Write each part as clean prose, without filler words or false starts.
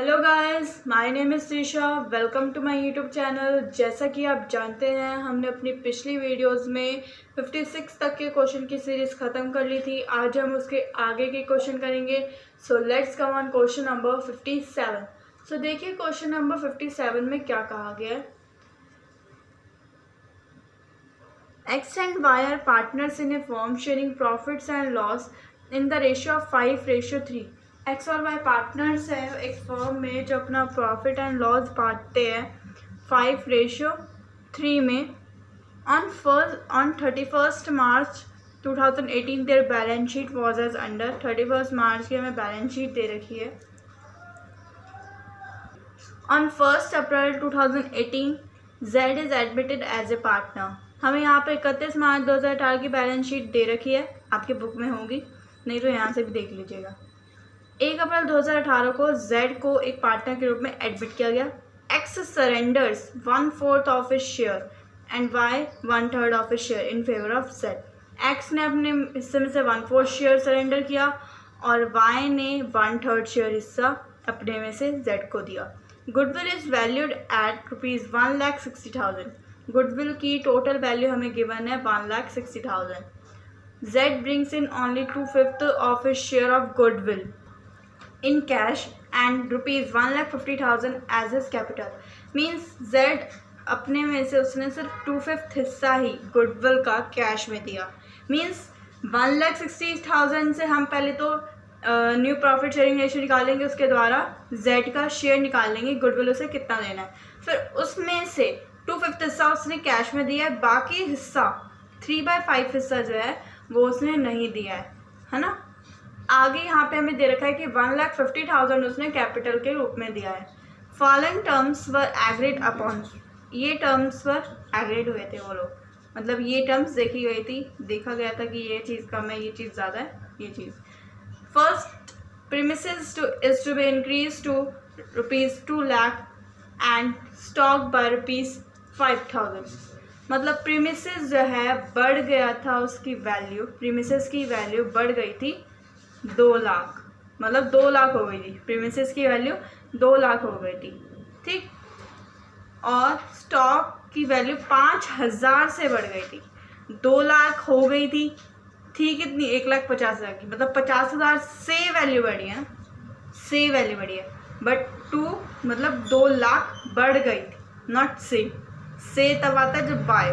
Hello guys, my name is Trisha. Welcome to my YouTube channel. जैसा कि आप जानते हैं, हमने अपनी पिछली वीडियोस में 56 तक के क्वेश्चन की सीरीज़ ख़त्म कर ली थी। आज हम उसके आगे के क्वेश्चन करेंगे। So let's come on question number 57। सो देखिए क्वेश्चन नंबर 57 में क्या कहा गया है। X and Y are partners in a firm sharing profits and loss in the ratio of 5:3। X और Y पार्टनर्स है एक फर्म में जो अपना प्रॉफिट एंड लॉस बांटते हैं 5:3 में। On 31st March 2018 there balance sheet was as under. 31 मार्च की हमें बैलेंस शीट दे रखी है। On 1 April 2018 Z is admitted as a partner. हमें यहाँ पे 31 मार्च 2018 की बैलेंस शीट दे रखी है, आपकी बुक में होगी, नहीं तो यहाँ से भी देख लीजिएगा। 1 अप्रैल 2018 को Z को एक पार्टनर के रूप में एडमिट किया गया। X surrenders 1/4 of his share and Y 1/3 of his share in favour of Z। X ने अपने हिस्से में से 1/4 शेयर सरेंडर किया और Y ने 1/3 शेयर हिस्सा अपने में से Z को दिया। Goodwill is valued at ₹1,60,000। Goodwill की टोटल वैल्यू हमें गिवन है 1,60,000। Z brings in only 2/5 of his share of goodwill in cash and ₹1,50,000 as his capital। Means Z अपने में से उसने सिर्फ 2/5 हिस्सा ही गुडविल का कैश में दिया। मीन्स 1,60,000 से हम पहले तो न्यू प्रॉफिट शेयरिंग रेशियो निकालेंगे, उसके द्वारा Z का शेयर निकाल लेंगे, गुडविल उसे कितना देना है। फिर उसमें से 2/5 हिस्सा उसने कैश में दिया है, बाकी हिस्सा 3/5 हिस्सा जो है वो उसने नहीं दिया है ना। आगे यहाँ पे हमें दे रखा है कि 1,50,000 उसने कैपिटल के रूप में दिया है। फॉलोइंग टर्म्स वर एग्रीड अपॉन। ये टर्म्स पर एग्रीड हुए थे वो लोग, मतलब ये टर्म्स देखी गई थी, देखा गया था कि ये चीज़ कम है, ये चीज़ ज़्यादा है, ये चीज़। First premises is to be increased to ₹2 lakh and stock by ₹5,000। मतलब प्रीमिसेस जो है बढ़ गया था, उसकी वैल्यू, प्रीमिसेस की वैल्यू बढ़ गई थी 2 लाख, मतलब 2 लाख हो गई थी। प्रीमिसेस की वैल्यू 2 लाख हो गई थी, ठीक। और स्टॉक की वैल्यू 5,000 से बढ़ गई थी। 2 लाख हो गई थी कितनी, 1,50,000 की, मतलब 50,000 से वैल्यू बढ़ी है, से वैल्यू बढ़ी है। बट 2 मतलब 2 लाख बढ़ गई थी, नॉट से तब आता है जब बाय।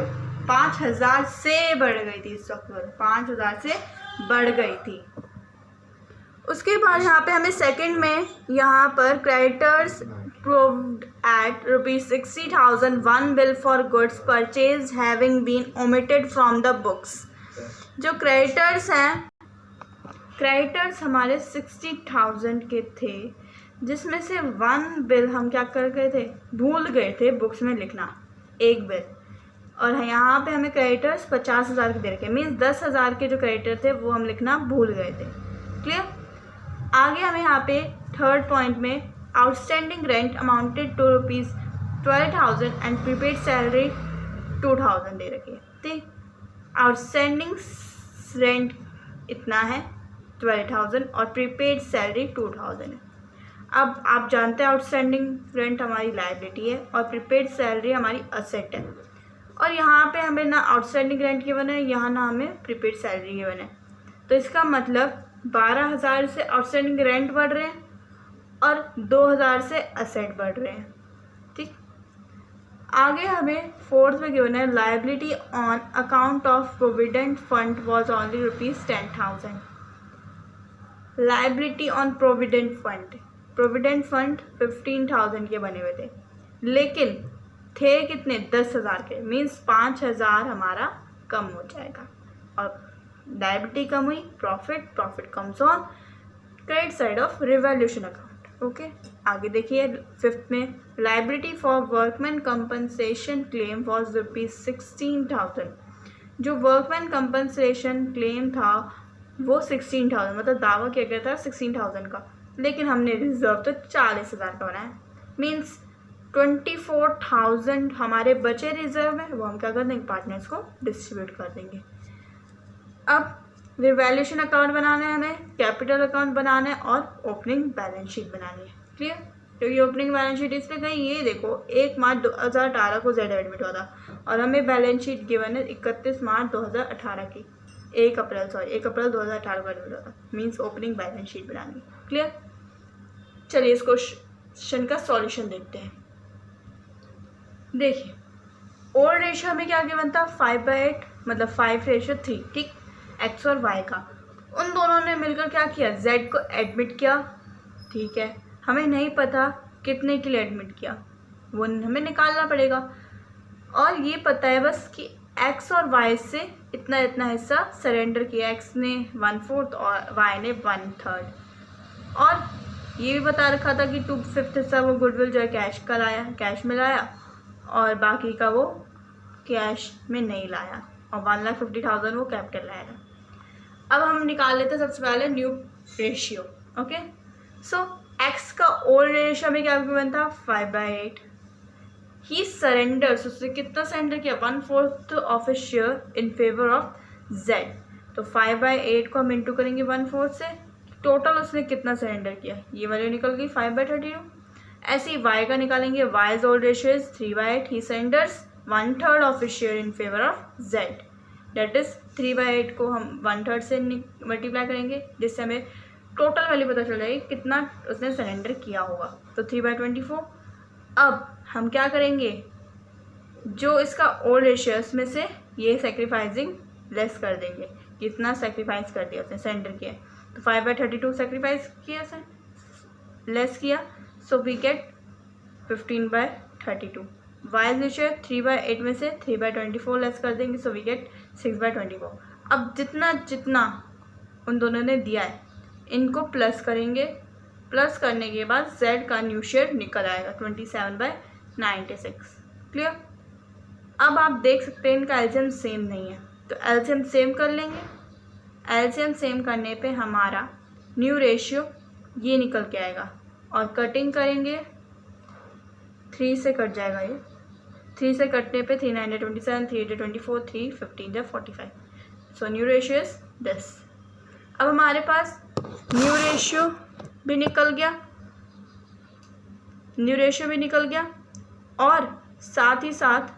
5,000 से बढ़ गई थी स्टॉक की वैल्यू, 5,000 से बढ़ गई थी। उसके बाद यहाँ पे हमें सेकंड में यहाँ पर creditors proved at ₹60,000 one bill for goods purchase having been omitted from the books. जो क्रेडिटर्स हैं, क्रेडिटर्स हमारे 60,000 के थे, जिसमें से 1 बिल हम क्या कर गए थे, भूल गए थे बुक्स में लिखना, 1 बिल। और यहाँ पे हमें क्रेडिटर्स 50,000 के दे रखे, मीन्स 10,000 के जो क्रेडिटर थे वो हम लिखना भूल गए थे। क्लियर। आगे हमें यहाँ पे थर्ड पॉइंट में outstanding rent amounted to ₹12,000 and prepaid salary 2,000 दे रखी है, ठीक। आउटस्टैंडिंग रेंट इतना है 12,000 और प्रीपेड सैलरी 2,000 है। अब आप जानते हैं आउटस्टैंडिंग रेंट हमारी लायबिलिटी है और प्रीपेड सैलरी हमारी असेट है। और यहाँ पे हमें ना आउटस्टैंडिंग रेंट गिवन है, यहाँ ना हमें प्रीपेड सैलरी गिवन है। तो इसका मतलब 12,000 से आउटस्टैंडिंग रेंट बढ़ रहे हैं और 2,000 से असेट बढ़ रहे हैं, ठीक। आगे हमें फोर्थ में गिवन है liability on account of provident fund was only ₹10,000। Liability on provident fund, provident fund 15,000 के बने हुए थे, लेकिन थे कितने, 10,000 के। मीन्स 5,000 हमारा कम हो जाएगा और लायबिलिटी कम हुई, profit comes on credit side of revaluation account. Okay आगे देखिए फिफ्थ में liability for workman compensation claim was ₹16,000। जो वर्कमैन कंपनसेशन क्लेम था वो 16,000, मतलब दावा किया गया था 16,000 का, लेकिन हमने रिजर्व तो 40,000 का बनाया। मीन्स 24,000 हमारे बचे रिजर्व में, वो हम क्या कर देंगे, पार्टनर्स को डिस्ट्रीब्यूट कर देंगे। अब रिवैल्यूएशन अकाउंट बनाना है हमें, कैपिटल अकाउंट बनाना है और ओपनिंग बैलेंस शीट बनानी है। क्लियर। क्योंकि ओपनिंग बैलेंस शीट इसलिए कहीं ये देखो 1 मार्च 2018 को जेड एडमिट हुआ था और हमें बैलेंस शीट गिवन है 31 मार्च 2018 की, 1 अप्रैल 2018 को एडमिट हुआ था, मीन्स ओपनिंग बैलेंस शीट बनानी। क्लियर। चलिए इस क्वेश्चन का सॉल्यूशन देखते हैं। देखिए ओल्ड रेशियो हमें क्या गिवन था 5/8, मतलब 5:3, ठीक, एक्स और वाई का। उन दोनों ने मिलकर क्या किया, जेड को एडमिट किया, ठीक है। हमें नहीं पता कितने के लिए एडमिट किया, वो हमें निकालना पड़ेगा। और ये पता है बस कि एक्स और वाई से इतना इतना हिस्सा सरेंडर किया, एक्स ने 1/4 और वाई ने 1/3। और ये भी बता रखा था कि 2/5 हिस्सा वो गुडविल जो है कैश में लाया और बाकी का वो कैश में नहीं लाया, और 1,50,000 वो कैपिटल लाया था। अब हम निकाल लेते हैं सबसे पहले न्यू रेशियो। ओके, सो एक्स का ओल्ड रेशियो में क्या गिवन था 5/8। ही सरेंडर्स, उसने कितना सरेंडर किया 1/4 of a share in favour of Z. तो 5/8 को हम इंटू करेंगे 1/4 से, टोटल उसने कितना सरेंडर किया, ये वैल्यू निकल गई 5/32। ऐसे ही वाई का निकालेंगे, Y's old ratio is 3/8, he surrenders 1/3 of a share in favour of Z, that is 3/8 को हम 1/3 से मल्टीप्लाई करेंगे, जिससे हमें टोटल वैल्यू पता चल जाएगी कितना उसने सरेंडर किया होगा। तो 3/24। अब हम क्या करेंगे, जो इसका ओल्ड रेशियो उसमें से ये सेक्रीफाइसिंग लेस कर देंगे, कितना सेक्रीफाइस कर दिया उसने सरेंडर किया। तो 5/32 सेक्रीफाइस किया सर, लेस किया, so we get 15/32। Y ratio 3/8 में से 3/24 लेस कर देंगे, सो वी गेट 6/24। अब जितना जितना उन दोनों ने दिया है इनको प्लस करेंगे, प्लस करने के बाद z का न्यू शेयर निकल आएगा 27/96। क्लियर। अब आप देख सकते हैं इनका एलसीएम सेम नहीं है, तो एलसीएम सेम कर लेंगे। एलसीएम सेम करने पे हमारा न्यू रेशियो ये निकल के आएगा, और कटिंग करेंगे 3 से कट जाएगा, ये 3 से कटने पे 3 9 27, 3 24, 3 15 45। So new ratio is this. अब हमारे पास न्यू रेशियो भी निकल गया, न्यू रेशियो भी निकल गया, और साथ ही साथ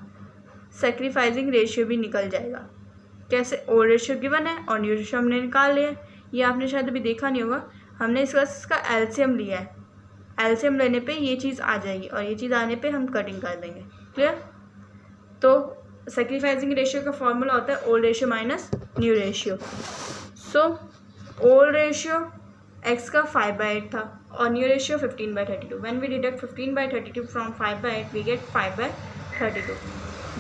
सेक्रीफाइसिंग रेशियो भी निकल जाएगा। कैसे, ओल्ड रेशियो गिवन है और न्यू रेशियो हमने निकाल लिया है। ये आपने शायद अभी देखा नहीं होगा, हमने इसका एलसीएम लिया है। एलसीएम लेने पे ये चीज़ आ जाएगी, और ये चीज़ आने पे हम कटिंग कर देंगे। क्लियर। तो सेक्रीफाइसिंग रेशियो का फॉर्मूला होता है old ratio minus new ratio. So old ratio X का 5/8 था और new ratio 15/32। When we deduct 15/32 from 5/8 we get 5/32।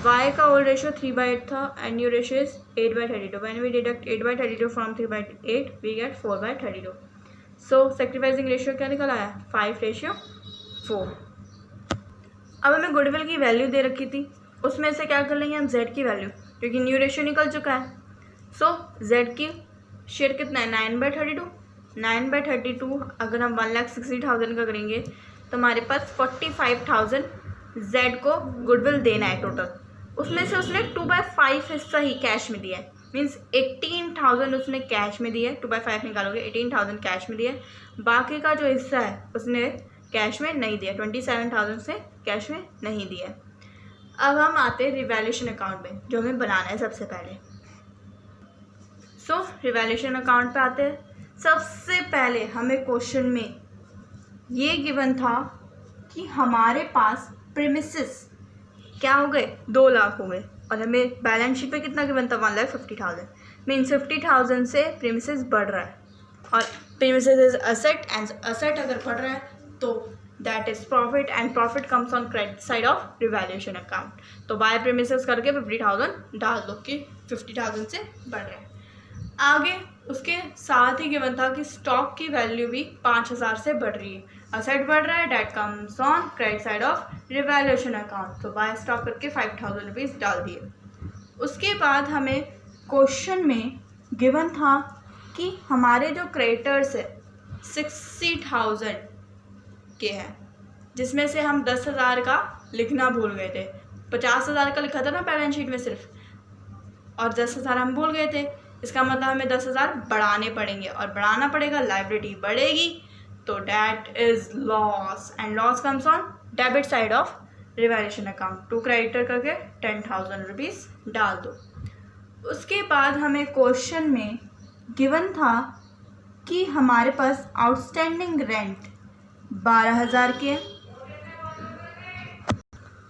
Y का ओल्ड रेशियो 3/8 था and new ratio is 8/32। When we deduct 8/32 from 3/8 we get 4/32। So sacrificing ratio क्या निकल आया 5:4। अब हमें गुडविल की वैल्यू दे रखी थी, उसमें से क्या कर लेंगे हम जेड की वैल्यू, क्योंकि न्यू रेशियो निकल चुका है। सो जेड की शेयर कितना है 9/32। 9/32 अगर हम 1,60,000 का करेंगे तो हमारे पास 45,000 जेड को गुडविल देना है टोटल। उसमें से उसने 2/5 हिस्सा ही कैश में दिया है, मीन्स 18,000 उसने कैश में दिया है। 2/5 निकालोगे 18,000 कैश में दिया है, बाकी का जो हिस्सा है उसने कैश में नहीं दिया, 27,000 से कैश में नहीं दिया। अब हम आते हैं रिवैल्यूएशन अकाउंट में, जो हमें बनाना है सबसे पहले। सो रिवैल्यूएशन अकाउंट पे आते हैं। सबसे पहले हमें क्वेश्चन में ये गिवन था कि हमारे पास प्रीमिसेस क्या हो गए 2 लाख हो गए, और हमें बैलेंस शीट पे कितना गिवन था 1,50,000। मीन्स 50,000 से प्रीमिसेस बढ़ रहा है, और premises is asset, and asset अगर बढ़ रहा है तो that is profit, and profit comes on credit side of revaluation account. तो बाय प्रीमिसेस करके 50,000 डाल दो कि 50,000 से बढ़ रहा है। आगे उसके साथ ही गिवन था कि स्टॉक की वैल्यू भी 5,000 से बढ़ रही है, असेट बढ़ रहा है, that comes on credit side of revaluation account. तो बाय स्टॉक करके 5,000 रुपीज़ डाल दिए। उसके बाद हमें क्वेश्चन में गिवन था कि हमारे जो क्रेडिटर्स है 60,000 के हैं, जिसमें से हम 10,000 का लिखना भूल गए थे। 50,000 का लिखा था ना बैलेंस शीट में सिर्फ, और 10,000 हम भूल गए थे। इसका मतलब हमें 10,000 बढ़ाने पड़ेंगे, और बढ़ाना पड़ेगा, लायबिलिटी बढ़ेगी तो that is loss and loss comes on debit side of revaluation account. To creditor करके 10,000 रुपीज़ डाल दो। उसके बाद हमें क्वेश्चन में गिवन था कि हमारे पास आउटस्टैंडिंग रेंट 12,000 के हैं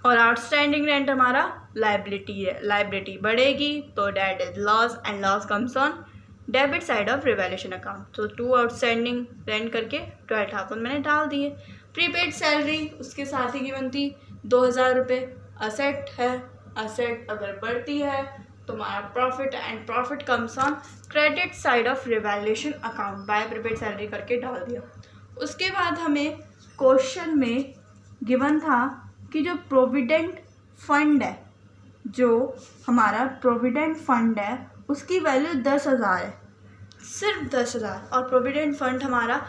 और आउटस्टैंडिंग रेंट हमारा लाइबिलिटी है। लाइबिलिटी बढ़ेगी तो that is loss and loss comes on debit side of revaluation account. तो 2 आउटस्टैंडिंग रेंट करके 12,000 मैंने डाल दिए। प्रीपेड सैलरी उसके साथ ही गिवन थी 2,000 रुपये। असेट है, असेट अगर बढ़ती है तो हमारा profit and profit comes on credit side of revaluation account by prepaid salary करके डाल दिया। उसके बाद हमें क्वेश्चन में गिवन था कि जो प्रोविडेंट फंड है, जो हमारा प्रोविडेंट फंड है उसकी वैल्यू 10,000 है, सिर्फ 10,000, और प्रोविडेंट फंड हमारा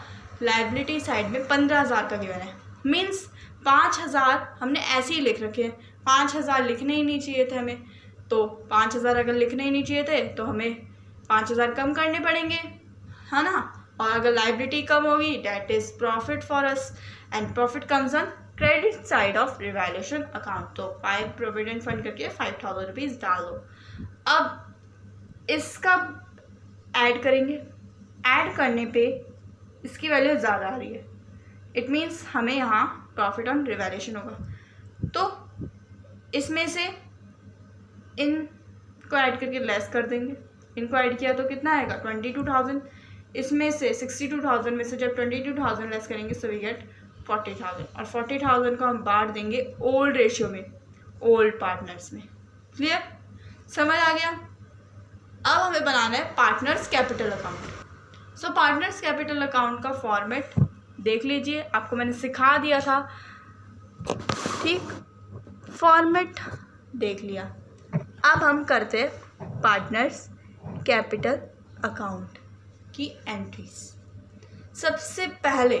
लाइबिलिटी साइड में 15,000 का गिवन है। मीन्स 5,000 हमने ऐसे ही लिख रखे हैं। 5,000 लिखने ही नहीं चाहिए थे हमें, तो 5,000 अगर लिखने ही नहीं चाहिए थे तो हमें 5,000 कम करने पड़ेंगे, है ना। और अगर लाइबिलिटी कम होगी that is profit for us and profit comes on credit side of revaluation account. तो 5 प्रोविडेंट फंड करके 5,000 रुपीज़ डाल दो। अब इसका ऐड करेंगे, ऐड करने पे इसकी वैल्यू ज़्यादा आ रही है, इट मीन्स हमें यहाँ प्रॉफिट ऑन रिवैल्यूएशन होगा। तो इसमें से इनको ऐड करके लेस कर देंगे। इनको ऐड किया तो कितना आएगा 22,000। इसमें से 62,000 में से जब 22,000 लेस करेंगे सो वी गेट 40,000, और 40,000 को हम बांट देंगे ओल्ड रेशियो में, ओल्ड पार्टनर्स में। क्लियर, समझ आ गया। अब हमें बनाना है पार्टनर्स कैपिटल अकाउंट। सो पार्टनर्स कैपिटल अकाउंट का फॉर्मेट देख लीजिए, आपको मैंने सिखा दिया था, ठीक, फॉर्मेट देख लिया। अब हम करते हैं पार्टनर्स कैपिटल अकाउंट की एंट्रीज। सबसे पहले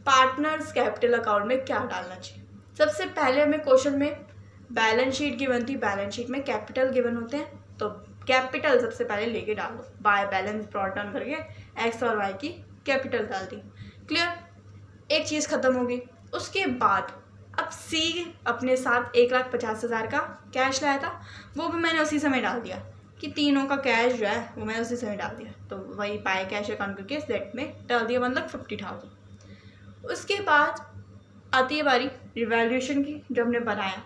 पार्टनर्स कैपिटल अकाउंट में क्या डालना चाहिए? सबसे पहले हमें क्वेश्चन में बैलेंस शीट गिवन थी, बैलेंस शीट में कैपिटल गिवन होते हैं, तो कैपिटल सबसे पहले लेके डाल दो। बाय बैलेंस ब्रॉट डाउन करके एक्स और वाई की कैपिटल डाल दी। क्लियर, एक चीज़ खत्म होगी। उसके बाद अब सी अपने साथ 1,50,000 का कैश लाया था, वो भी मैंने उसी समय डाल दिया कि तीनों का कैश जो है वो मैंने उसी समय डाल दिया। तो वही बाय कैश अकाउंट करके सेट में डाल दिया, मतलब 50,000। उसके बाद आती है बारी रिवैल्यूएशन की, जो हमने बनाया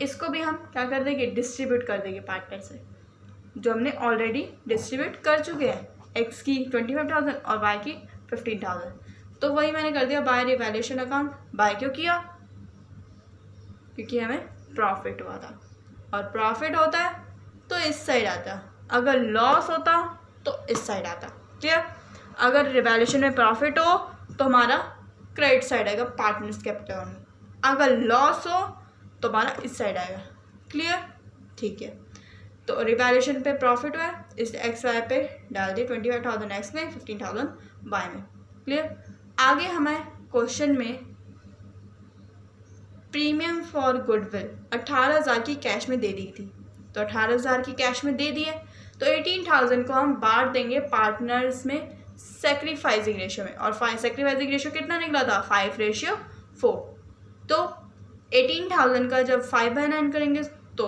इसको भी हम क्या कर देंगे, डिस्ट्रीब्यूट कर देंगे पार्टनर से, जो हमने ऑलरेडी डिस्ट्रीब्यूट कर चुके हैं। एक्स की 25,000 और वाई की 15,000। तो वही मैंने कर दिया बाय रिवैल्यूएशन अकाउंट। बाय क्यों किया? क्योंकि हमें प्रॉफिट हुआ था, और प्रॉफिट होता है तो इस साइड आता, अगर लॉस होता तो इस साइड आता। क्लियर, अगर रिवैल्यूएशन में प्रॉफिट हो तो हमारा क्रेडिट साइड आएगा पार्टनर्स कैपिटल में, अगर लॉस हो तो हमारा इस साइड आएगा। क्लियर, ठीक है। तो रिवैल्यूएशन पे प्रॉफिट हुआ है, इस एक्स वाई पे डाल दिए 25,000 एक्स में, 15,000 वाई में। क्लियर, आगे हमें क्वेश्चन में प्रीमियम फॉर गुडविल 18,000 की कैश में दे दी थी, तो 18,000 की कैश में दे दिए, तो 18,000 को हम बांट देंगे पार्टनर्स में सेक्रीफाइसिंग रेशियो में, और सेक्रीफाइसिंग रेशियो कितना निकला था 5:4। तो 18,000 का जब 5/9 करेंगे तो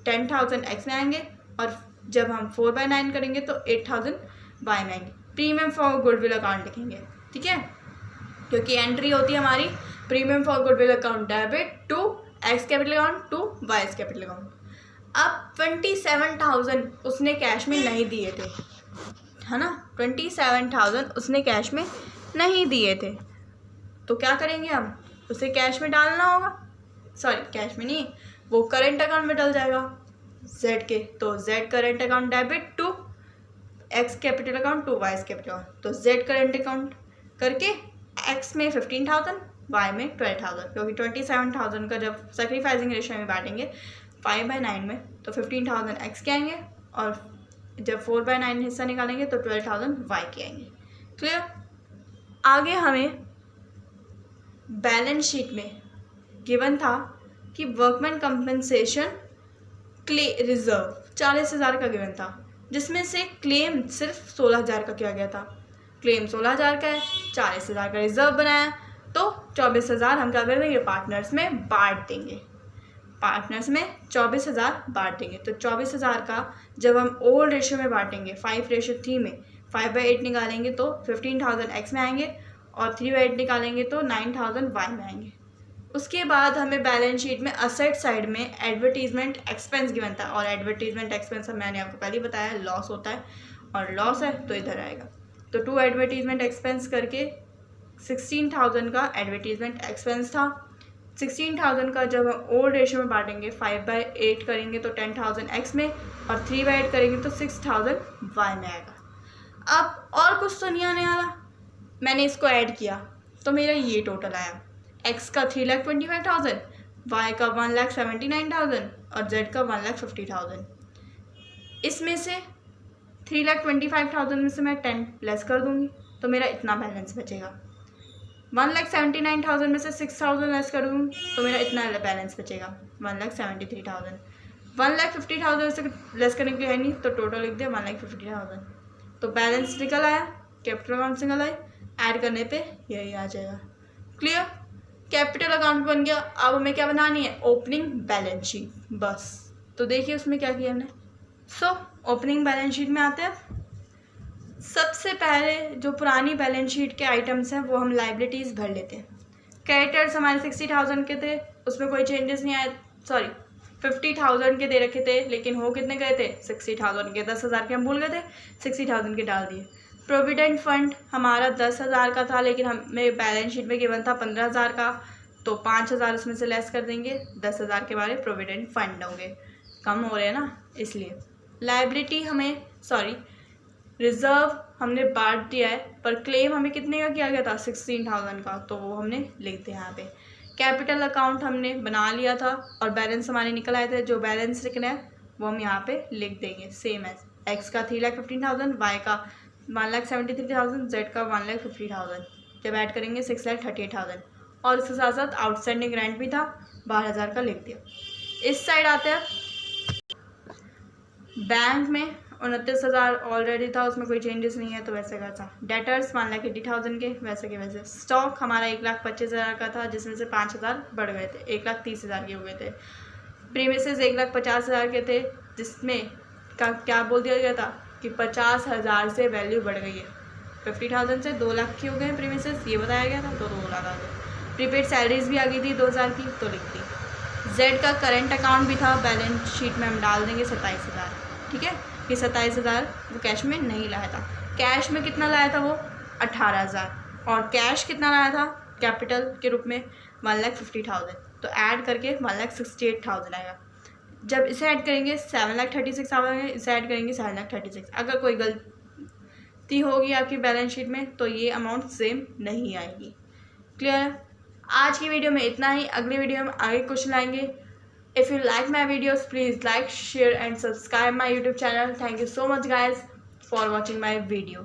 10,000 एक्स में आएंगे, और जब हम 4/9 करेंगे तो 8,000 वाई में आएंगे। प्रीमियम फॉर गुडविल अकाउंट लिखेंगे, ठीक है, क्योंकि एंट्री होती है हमारी premium for goodwill account debit to X capital account to Y capital account. अब 27,000 उसने कैश में नहीं दिए थे, है ना, 27,000 उसने कैश में नहीं दिए थे, तो क्या करेंगे हम, उसे कैश में डालना होगा, सॉरी कैश में नहीं, वो करेंट अकाउंट में डल जाएगा जेड के, तो Z current account debit to X capital account to Y capital account. तो जेड करेंट अकाउंट करके एक्स में 15,000 वाई में 12,000, क्योंकि 27,000 का जब सेक्रीफाइसिंग रेशियो में बांटेंगे 5/9 में तो 15,000 एक्स के आएंगे, और जब 4/9 हिस्सा निकालेंगे तो 12,000 वाई के आएंगे। क्लियर, आगे हमें बैलेंस शीट में गिवन था कि वर्कमैन कंपनसेशन रिजर्व 40,000 का गिवन था, जिसमें से क्लेम सिर्फ 16,000 का किया गया था। क्लेम 16,000 का है, 40,000 का रिजर्व बनाया, तो 24,000 हम क्या कर देंगे, पार्टनर्स में बांट देंगे। पार्टनर्स में 24,000 बांट देंगे। तो 24,000 का जब हम ओल्ड रेशियो में बांटेंगे, 5:3 में 5/8 निकालेंगे तो 15,000 एक्स में आएंगे और 3/8 निकालेंगे तो 9,000 वाई में आएंगे। उसके बाद हमें बैलेंस शीट में असेट साइड में एडवर्टीजमेंट एक्सपेंस गिवन था, और एडवर्टीजमेंट एक्सपेंस मैंने आपको पहले ही बताया लॉस होता है, और लॉस है तो इधर आएगा। तो 2 एडवर्टीजमेंट एक्सपेंस करके 16,000 का एडवर्टीजमेंट एक्सपेंस था। 16,000 का जब हम ओल्ड रेशियो में बांटेंगे, 5/8 करेंगे तो 10,000 एक्स में और 3/8 करेंगे तो 6,000 वाई में आएगा। अब और कुछ तो नहीं आने वाला, मैंने इसको ऐड किया तो मेरा ये टोटल आया, एक्स का 3,25,000, वाई का 1,79,000 और जेड का 1,50,000। इसमें से 3,25,000 में से मैं 10 लेस कर दूंगी तो मेरा इतना बैलेंस बचेगा। 1,79,000 में से 6,000 लेस कर दूँगी तो मेरा इतना बैलेंस बचेगा, 1,73,000। 1,50,000 से लेस करने के लिए है नहीं तो टोटल लिख दिया 1,50,000। तो बैलेंस निकल आया, कैपिटल अकाउंट निकल आई, ऐड करने पे यही आ जाएगा। क्लियर, कैपिटल अकाउंट बन गया। अब हमें क्या बनानी है, ओपनिंग बैलेंस शीट, बस। तो देखिए उसमें क्या किया हमने। ओपनिंग बैलेंस शीट में आते हैं। सबसे पहले जो पुरानी बैलेंस शीट के आइटम्स हैं वो हम लाइबिलिटीज़ भर लेते हैं। क्रेडिटर्स हमारे 60,000 के थे, उसमें कोई चेंजेस नहीं आए, सॉरी 50,000 के दे रखे थे, लेकिन हो कितने गए थे, 60,000 के। 10,000 के हम भूल गए थे, 60,000 के डाल दिए। प्रोविडेंट फंड हमारा 10,000 का था, लेकिन हमें बैलेंस शीट में गिवन था 15,000 का, तो 5,000 उसमें से लेस कर देंगे। 10,000 के बारे प्रोविडेंट फंड होंगे, कम हो रहे हैं ना इसलिए। लाइबिलिटी हमें, सॉरी रिजर्व हमने बांट दिया है, पर क्लेम हमें कितने का किया गया था, 16,000 का, तो वो हमने लिख दिया यहाँ पे। कैपिटल अकाउंट हमने बना लिया था और बैलेंस हमारे निकल आए थे। जो बैलेंस लिखना है वो हम यहाँ पे लिख देंगे, सेम एज एक्स का 3,15,000, वाई का 1,73,000, जेड का 1,50,000। जब ऐड करेंगे 6,38,000, और इसके साथ साथ आउटस्टैंडिंग रेंट भी था, 12,000 का लिख दिया। इस साइड आते हैं, बैंक में 29,000 ऑलरेडी था, उसमें कोई चेंजेस नहीं है तो वैसे का था। डेटर्स 1,80,000 के वैसे के वैसे। स्टॉक हमारा 1,25,000 का था, जिसमें से 5,000 बढ़ गए थे, 1,30,000 के हो गए थे। प्रीमिसेस 1,50,000 के थे, जिसमें का क्या बोल दिया गया था कि 50,000 से वैल्यू बढ़ गई है। 50,000 से 2 लाख की हो गए प्रीमिसेस, ये बताया गया था, तो 2 लाख आ गए। प्रीपेड सैलरीज भी आ गई थी 2,000 की, तो लिख दी। जेड का करंट अकाउंट भी था, बैलेंस शीट में हम डाल देंगे 27,000, ठीक है। कि 27,000 वो कैश में नहीं लाया था। कैश में कितना लाया था वो, 18,000, और कैश कितना लाया था कैपिटल के रूप में, 1,50,000। तो ऐड करके 1,68,000 आएगा। जब इसे ऐड करेंगे 7,36,000 आएगा, इसे ऐड करेंगे 7,36,000। अगर कोई गलती होगी आपकी बैलेंस शीट में तो ये अमाउंट सेम नहीं आएगी। क्लियर है। आज की वीडियो में इतना ही, अगली वीडियो में आगे क्वेश्चन लाएंगे। If you like my videos, please like, share and subscribe my YouTube channel. Thank you so much guys for watching my video.